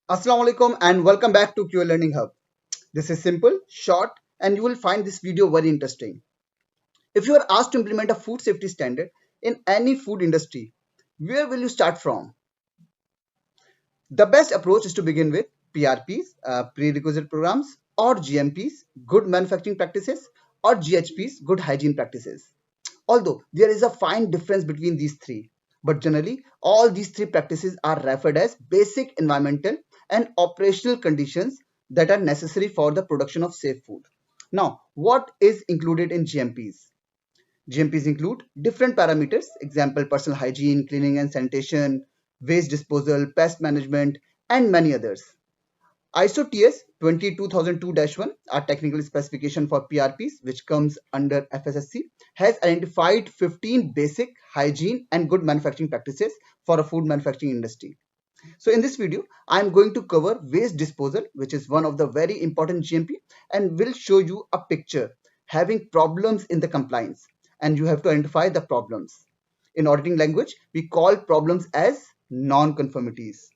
Assalamu alaikum and welcome back to QA Learning Hub. This is simple, short, and you will find this video very interesting. If you are asked to implement a food safety standard in any food industry, where will you start from? The best approach is to begin with PRPs, prerequisite programs, or GMPs, good manufacturing practices, or GHPs, good hygiene practices. Although there is a fine difference between these three, but generally all these three practices are referred as basic environmental and operational conditions that are necessary for the production of safe food. Now, what is included in GMPs? GMPs include different parameters, example personal hygiene, cleaning and sanitation, waste disposal, pest management, and many others. ISO TS 22002-1, our technical specification for PRPs, which comes under FSSC, has identified 15 basic hygiene and good manufacturing practices for a food manufacturing industry. So in this video, I am going to cover waste disposal, which is one of the very important GMP, and will show you a picture having problems in the compliance, and you have to identify the problems. In auditing language, we call problems as non-conformities.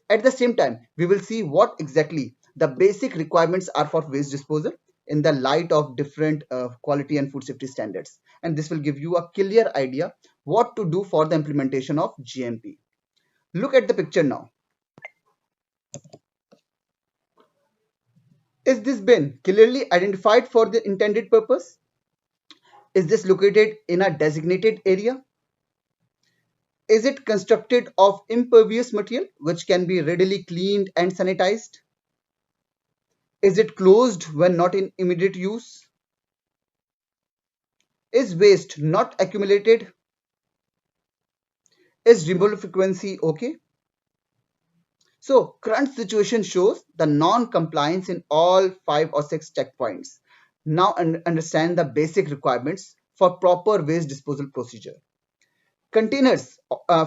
At the same time, we will see what exactly the basic requirements are for waste disposal in the light of different quality and food safety standards. And this will give you a clear idea what to do for the implementation of GMP. Look at the picture now. Is this bin clearly identified for the intended purpose? Is this located in a designated area? Is it constructed of impervious material which can be readily cleaned and sanitized? Is it closed when not in immediate use? Is waste not accumulated? Is removal frequency okay? So current situation shows the non-compliance in all 5 or 6 checkpoints. Now understand the basic requirements for proper waste disposal procedure. Containers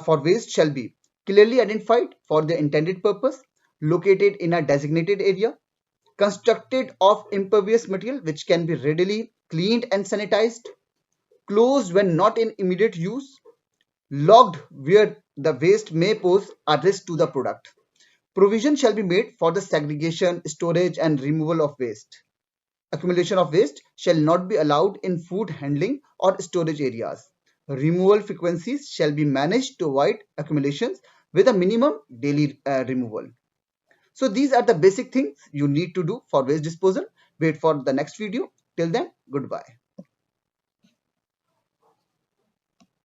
for waste shall be clearly identified for the intended purpose, located in a designated area, constructed of impervious material which can be readily cleaned and sanitized, closed when not in immediate use, locked where the waste may pose a risk to the product. Provision shall be made for the segregation, storage and removal of waste. Accumulation of waste shall not be allowed in food handling or storage areas. Removal frequencies shall be managed to avoid accumulations with a minimum daily removal. So these are the basic things you need to do for waste disposal. Wait for the next video. Till then, goodbye.